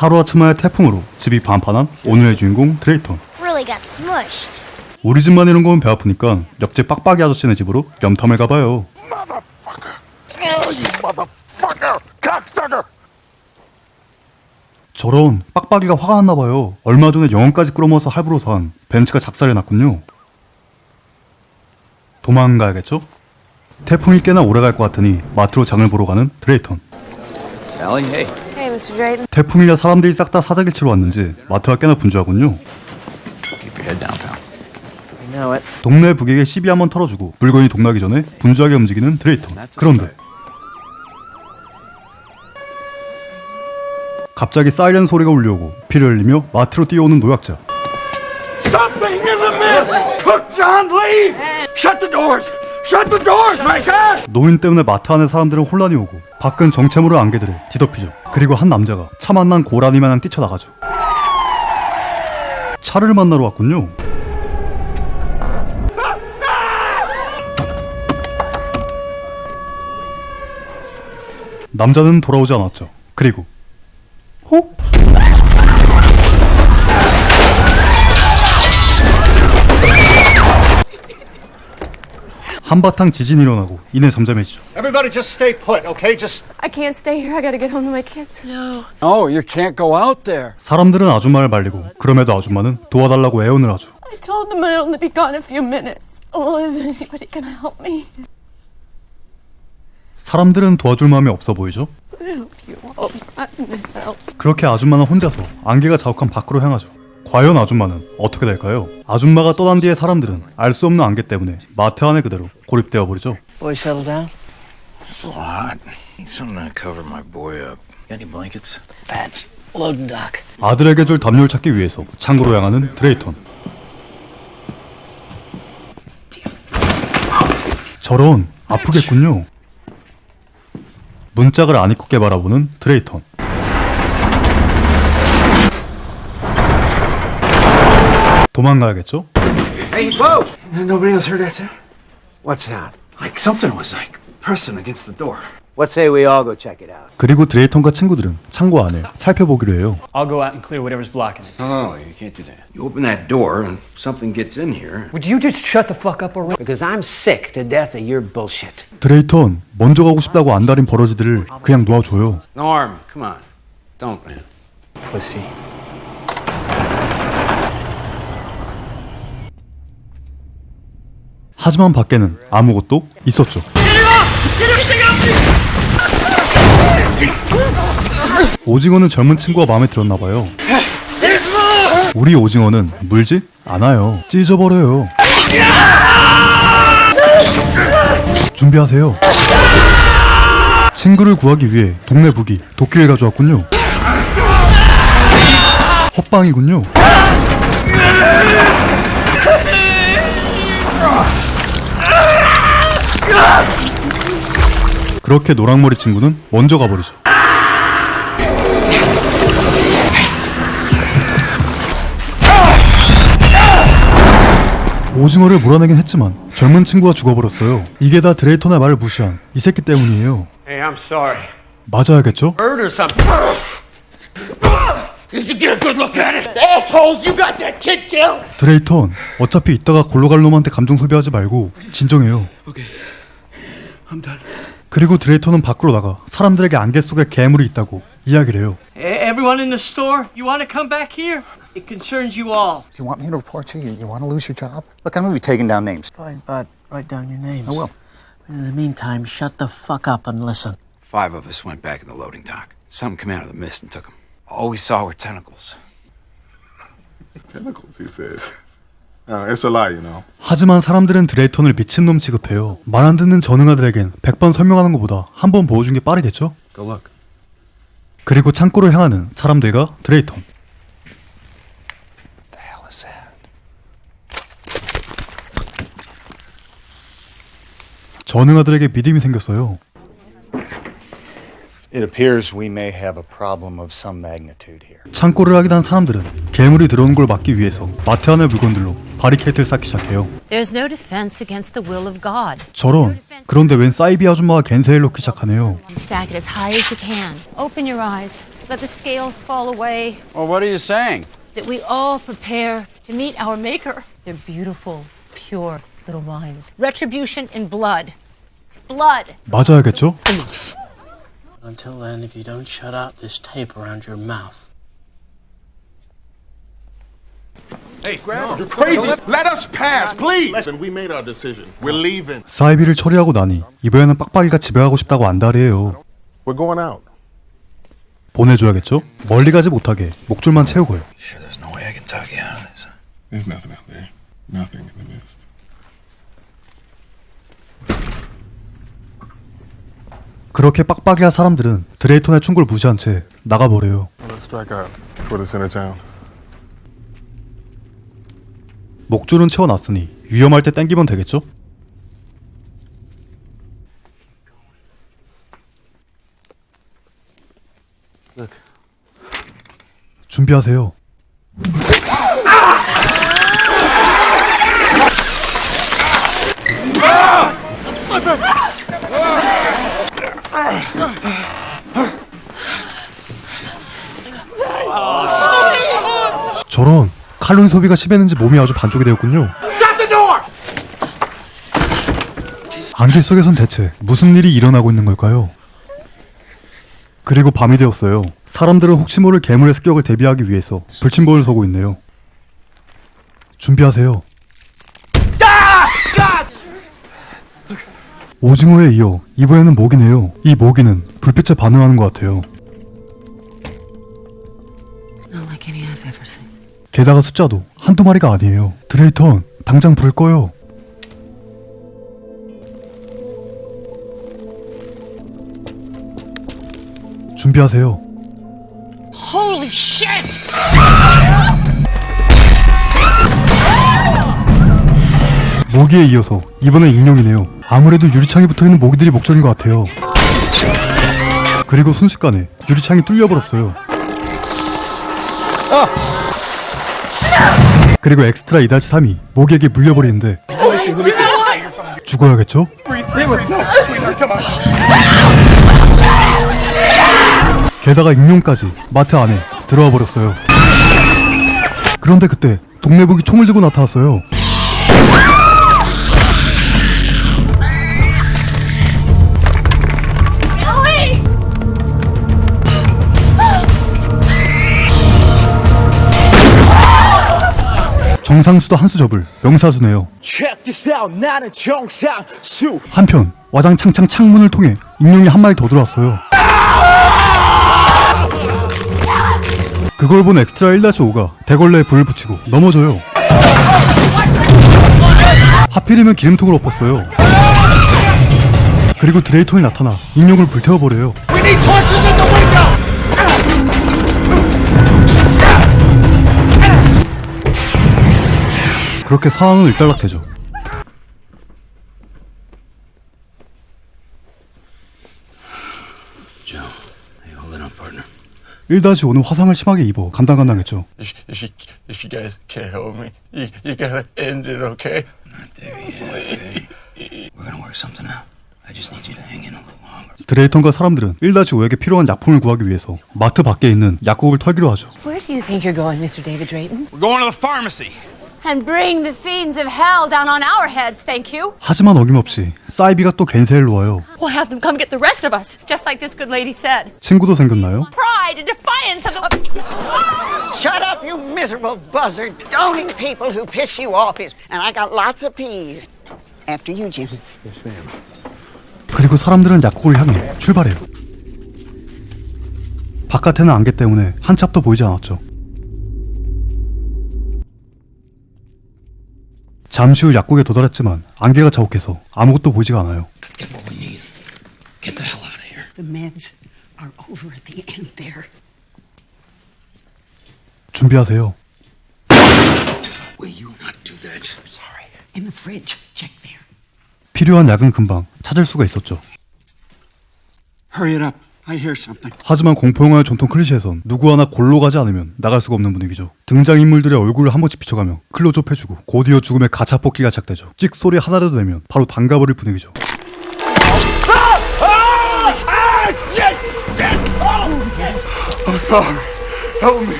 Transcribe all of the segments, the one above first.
하루아침만의 태풍으로 집이 반판한 오늘의 주인공 드레이턴. Really got smushed. 우리 집만 이런 거면 배 아프니까 옆집 빡빡이 아저씨네 집으로 염탐을 가봐요. 저런, 빡빡이가 화가 났나봐요. 얼마 전에 영혼까지 끌어모아서 할부로 산 벤츠가 작살이 났군요. 도망가야겠죠? 태풍이 꽤나 오래갈 것 같으니 마트로 장을 보러 가는 드레이턴. Sally, hey. Hey, Mr. Drayton. 태풍이라 사람들이 싹 다 사재기를 치러 왔는지 마트가 꽤나 분주하군요. Keep your head down, pal. You know it. 동네 부객에 시비 한번 털어주고 물건이 동나기 전에 분주하게 움직이는 드레이턴. 그런데 갑자기 사이렌 소리가 울려오고 피를 흘리며 마트로 뛰어오는 노약자. Something in the mist! Cook John Lee! Shut the doors! Shut the doors, my God! 노인 때문에 마트 안에 사람들은 혼란이 오고 밖은 정체모를 안개들에 뒤덮이죠. 그리고 한 남자가 차 만난 고라니 마냥 뛰쳐나가죠. 차를 만나러 왔군요. 남자는 돌아오지 않았죠. 그리고 호? 한바탕 지진이 일어나고 이내 잠잠해지죠. Everybody just stay put, okay? Just... I can't stay here. I gotta get home to my kids. No. Oh, you can't go out there. 사람들은 아줌마를 말리고 그럼에도 아줌마는 도와달라고 애원을 하죠. I told them I'd only be gone a few minutes. Oh, is anybody gonna help me? 사람들은 도와줄 마음이 없어 보이죠. Who do you want? I'm gonna help. 그렇게 아줌마는 혼자서 안개가 자욱한 밖으로 향하죠. 과연 아줌마는 어떻게 될까요? 아줌마가 떠난 뒤에 사람들은 알 수 없는 안개 때문에 마트 안에 그대로 고립되어 버리죠. Boy, settle down. It's a lot. Need something to cover my boy up. Got any blankets? That's loading dock. 아들에게 줄 담요를 찾기 위해서 창고로 향하는 드레이턴. 저런, 아프겠군요. 문짝을 안 입고 바라보는 드레이턴. 도망가야겠죠? Hey, whoa! Nobody else heard that, sir? What's that? Like something was like pressing against the door. Let's say we all go check it out. 그리고 드레이턴과 친구들은 창고 안을 살펴보기로 해요. I'll go out and clear whatever's blocking it. No, you can't do that. You open that door and something gets in here. Would you just shut the fuck up already? Because I'm sick to death of your bullshit. 드레이턴, 먼저 가고 싶다고 안달인 버러지들을 그냥 놓아줘요. Norm, come on. Don't, man. Pussy. 하지만 밖에는 아무것도 있었죠. 오징어는 젊은 친구가 마음에 들었나봐요. 우리 오징어는 물지 않아요. 찢어버려요. 준비하세요. 친구를 구하기 위해 동네 북이 도끼를 가져왔군요. 헛방이군요. 그렇게 노랑머리 친구는 먼저 가버리죠. 오징어를 몰아내긴 했지만 젊은 친구가 죽어버렸어요. 이게 다 드레이턴의 말을 무시한 이 새끼 때문이에요. Hey, I'm sorry. 맞아야겠죠? Bird or something. Did you get a good look at it? Assholes, you got that kid killed? 드레이턴, 어차피 이따가 골로 갈 놈한테 감정 소비하지 말고 진정해요. I'm done. 그리고 드레이턴은 밖으로 나가 사람들에게 안개 속에 괴물이 있다고 이야기를 해요. Everyone in the store, you want to come back here? It concerns you all. Do you want me to report you? You want to lose your job? Look, I'm going to be taking down names. Fine, but write down your names. I will. In the meantime, shut the fuck up and listen. 5 of us went back in the loading dock. Something came out of the mist and took them. All we saw were tentacles. Tentacles, he says. It's a lie, you know. 하지만 사람들은 드레이턴을 미친놈 취급해요. 말 안 듣는 전응아들에겐 100번 설명하는 것보다 한 번 보여준 게 빠르겠죠? Go look. 그리고 창고로 향하는 사람들과 드레이턴. What the hell is that? 전응아들에게 믿음이 생겼어요. It appears we may have a problem of some magnitude here. 창고를 확인한 사람들은 괴물이 들어오는 걸 막기 위해서 마트 안의 물건들로 바리케이트를 쌓기 시작해요. There's no defense against the will of God. 저런. 그런데 웬 사이비 아줌마가 겐세일 놓기 시작하네요. Stack it as high as you can. Open your eyes. Let the scales fall away. Well, what are you saying? That we all prepare to meet our Maker. They're beautiful, pure little minds. Retribution in blood. Blood. 맞아야겠죠? Until then, if you don't shut out this tape around your mouth. You're crazy. Let us pass, please. We made our decision. We're leaving. 사이비를 처리하고 나니 이번에는 빡빡이가 집에 가고 싶다고 안달이에요. We're going out. 보내줘야겠죠? 멀리 가지 못하게 목줄만 채우고요. Sure, there's no way I can talk you out of this. There's nothing out there. Nothing in the mist. 그렇게 빡빡이한 사람들은 드레이턴의 충고를 무시한 채 나가버려요. Let's strike out for the center town. 목줄은 채워놨으니 위험할 때 땡기면 되겠죠? 준비하세요. 저런 칼로리 소비가 심했는지 몸이 아주 반쪽이 되었군요. 안개 속에선 대체 무슨 일이 일어나고 있는 걸까요? 그리고 밤이 되었어요. 사람들은 혹시 모를 괴물의 습격을 대비하기 위해서 불침번을 서고 있네요. 준비하세요. 오징어에 이어 이번에는 모기네요. 이 모기는 불빛에 반응하는 것 같아요. Not like any I've ever seen. 게다가 숫자도 한두 마리가 아니에요. 드레이턴, 당장 불 꺼요. 준비하세요. Holy shit! 모기에 이어서 이번엔 익룡이네요. 아무래도 유리창에 붙어있는 모기들이 목적인 것 같아요. 그리고 순식간에 유리창이 뚫려버렸어요. 그리고 엑스트라 2-3이 모기에게 물려버리는데 죽어야겠죠? 게다가 익룡까지 마트 안에 들어와 버렸어요. 그런데 그때 동네 북이 총을 들고 나타났어요. 정상수도 한 수 접을 명사수네요. 한편 와장창창 창문을 통해 익룡이 한 마리 더 들어왔어요. 그걸 본 엑스트라 1-5가 대걸레에 불을 붙이고 넘어져요. 하필이면 기름통을 엎었어요. 그리고 드레이턴이 나타나 익룡을 불태워버려요. 그렇게 상황은 일단락되죠. Joe, hey, hold it up, partner. 1-5는 화상을 심하게 입어 간당간당했죠. If you guys can't help me, you gotta end it, okay? Not there yet. We're gonna work something out. I just need you to hang in a little longer. 드레이턴과 사람들은 1-5에게 필요한 약품을 구하기 위해서 마트 밖에 있는 약국을 털기로 하죠. Where do you think you're going, Mr. David Drayton? We're going to the pharmacy. And bring the fiends of hell down on our heads, thank you. 하지만 어김없이 사이비가 또 겐세일로 와요. We'll have them come get the rest of us, just like this good lady said. 친구도 생겼나요? Pride and defiance of the... Shut up, you miserable buzzard. Stoning people who piss you off is... And I got lots of peas. After you, Jim. 그리고 사람들은 약국을 향해 출발해요. 바깥에는 안개 때문에 한 치 앞도 보이지 않았죠. 잠시 후 약국에 도달했지만 안개가 자욱해서 아무것도 보이지가 않아요. Get what we need. Get the hell out of here. The meds are over at the end there. 준비하세요. Will you not do that? Sorry. In the fridge. Check there. 필요한 약은 금방 찾을 수가 있었죠. Hurry it up. I hear something. 하지만 공포영화의 전통 클리셰에선 누구 하나 골로 가지 않으면 나갈 수가 없는 분위기죠. 등장인물들의 얼굴을 한 번씩 비춰가며 클로즈업 해주고 곧이어 죽음의 가차 뽑기가 시작되죠. 찍 소리 하나라도 내면 바로 담가버릴 분위기죠.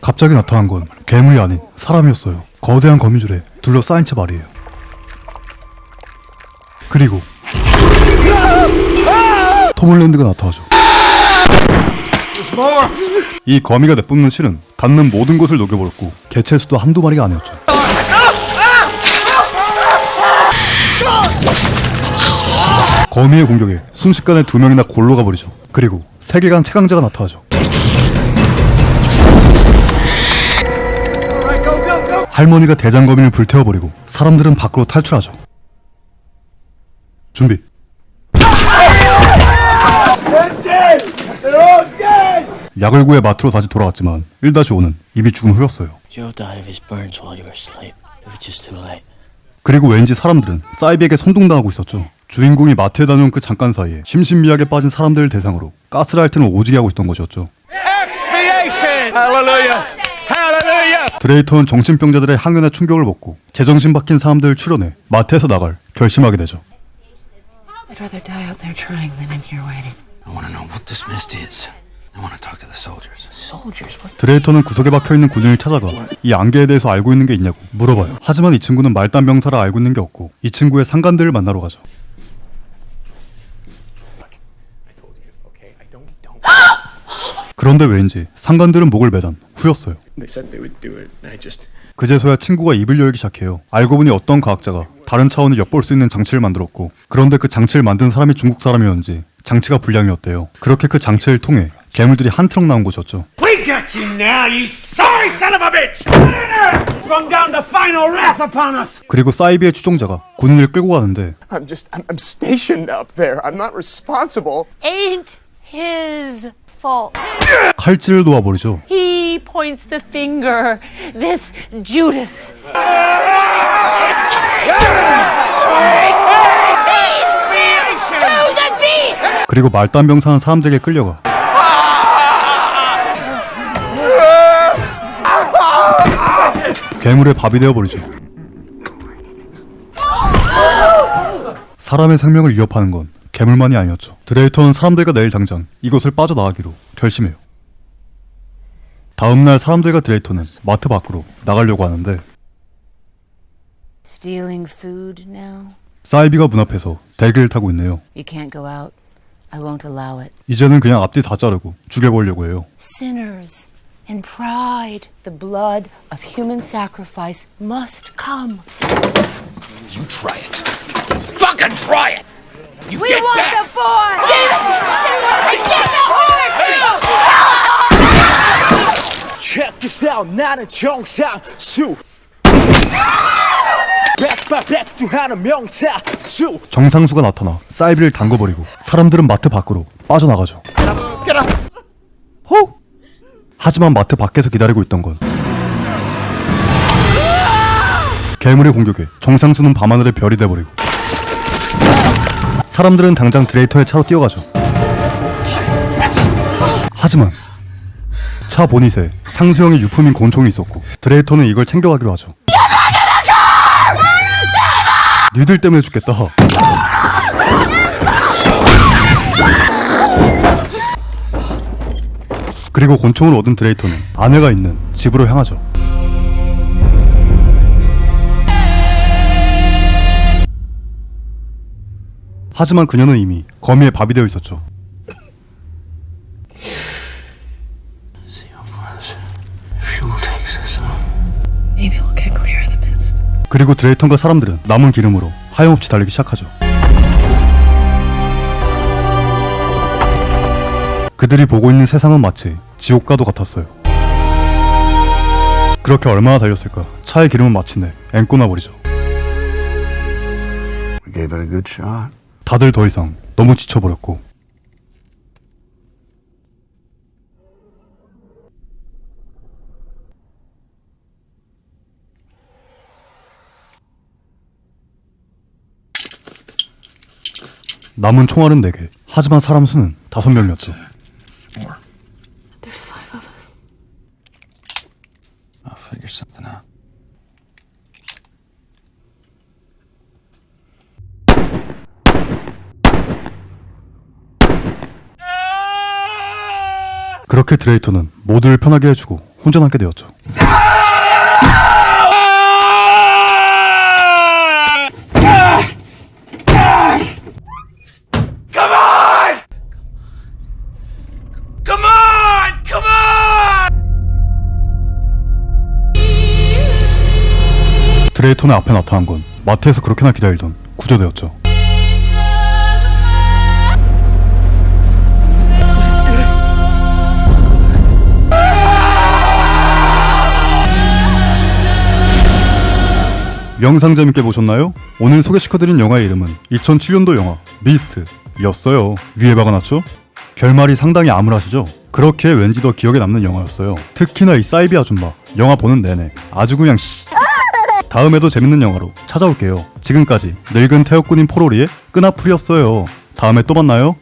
갑자기 나타난 건 괴물이 아닌 사람이었어요. 거대한 거미줄에 둘러싸인 채 말이에요. 그리고 톰 홀랜드가 나타나죠. 이 거미가 내뿜는 실은 닿는 모든 것을 녹여버렸고 개체 수도 한두 마리가 아니었죠. 거미의 공격에 순식간에 2명이나 골로 가버리죠. 그리고 세계관 최강자가 나타나죠. 할머니가 대장거미를 불태워버리고 사람들은 밖으로 탈출하죠. 준비. 약을 구해 마트로 다시 돌아왔지만 1-5는 이미 죽은 후였어요. Joe died of his burns while you were asleep. It was just too late. 그리고 왠지 사람들은 사이비에게 선동당하고 있었죠. 주인공이 마트에 다녀온 그 잠깐 사이에 심신미약에 빠진 사람들을 대상으로 가스라이트는 오지게 하고 있던 것이었죠. Expiation! Hallelujah! Hallelujah! 드레이터는 정신병자들의 항연의 충격을 먹고 제정신 박힌 사람들을 추려내 마트에서 나갈 결심하게 되죠. I'd rather die out there trying than in here waiting. I want to know what this mist is. I want to talk to the soldiers. Soldiers? What? 드레이터는 구석에 박혀있는 군인을 찾아가 이 안개에 대해서 알고 있는 게 있냐고 물어봐요. 하지만 이 친구는 말단병사라 알고 있는 게 없고 이 친구의 상관들을 만나러 가죠. 그런데 왠지 상관들은 목을 매단 후였어요. 그제서야 친구가 입을 열기 시작해요. 알고 보니 어떤 과학자가 다른 차원을 엿볼 수 있는 장치를 만들었고, 그런데 그 장치를 만든 사람이 중국 사람이었는지 장치가 불량이었대요. 그렇게 그 장치를 통해 괴물들이 한 트럭 나온 곳이었죠. We got you now, you sorry son of a bitch! Bring down the final wrath upon us! 그리고 사이비의 추종자가 군인을 끌고 가는데 I'm stationed up there. I'm not responsible. Ain't his fault. 칼질을 놓아버리죠. He points the finger. This Judas. 그리고 말단병사는 사람들에게 끌려가 괴물의 밥이 되어버리죠. 사람의 생명을 위협하는 건 괴물만이 아니었죠. 드레이터는 사람들과 내일 당장 이곳을 빠져나가기로 결심해요. 다음날 사람들과 드레이터는 마트 밖으로 나가려고 하는데 Stealing food now? 사이비가 문 앞에서 대기를 타고 있네요. You can't go out. I won't allow it. 이제는 그냥 앞뒤 다 자르고 죽여보려고 해요. Sinners and pride. The blood of human sacrifice must come. You try it. Fucking try it! You We get want back! the boy! Get the horn! Check this out. 나는 정상수. 백투하는 명사수. 정상수가 나타나 사이비를 담궈버리고 사람들은 마트 밖으로 빠져나가죠. 호! 하지만 마트 밖에서 기다리고 있던 건 괴물의 공격에 정상수는 밤하늘의 별이 돼버리고 사람들은 당장 드레이터의 차로 뛰어가죠. 하지만 차 보닛에 상수형의 유품인 곤충이 있었고 드레이터는 이걸 챙겨가기로 하죠. 니들 때문에 죽겠다. 그리고 곤충을 얻은 드레이터는 아내가 있는 집으로 향하죠. 하지만 그녀는 이미 거미의 밥이 되어 있었죠. Maybe we'll get clear of the mist. 그리고 드레이턴과 사람들은 남은 기름으로 하염없이 달리기 시작하죠. 그들이 보고 있는 세상은 마치 지옥과도 같았어요. 그렇게 얼마나 달렸을까? 차의 기름은 마침내 앵꼬 나버리죠. We gave it a good shot. 다들 더 이상 너무 지쳐버렸고 남은 총알은 4개, 하지만 사람 수는 5명이었죠. I'll figure something out. 그렇게 드레이터는 모두를 편하게 해주고 혼자 남게 되었죠. Come on! Come on! Come on! 드레이터는 앞에 나타난 건 마트에서 그렇게나 기다리던 구조대였죠. 영상 재밌게 보셨나요? 오늘 소개시켜드린 영화의 이름은 2007년도 영화 미스트였어요. 위에 박아놨죠? 결말이 상당히 암울하시죠? 그렇게 왠지 더 기억에 남는 영화였어요. 특히나 이 사이비 아줌마 영화 보는 내내 아주 그냥 다음에도 재밌는 영화로 찾아올게요. 지금까지 늙은 태역군인 포로리의 끈아풀이었어요. 다음에 또 만나요.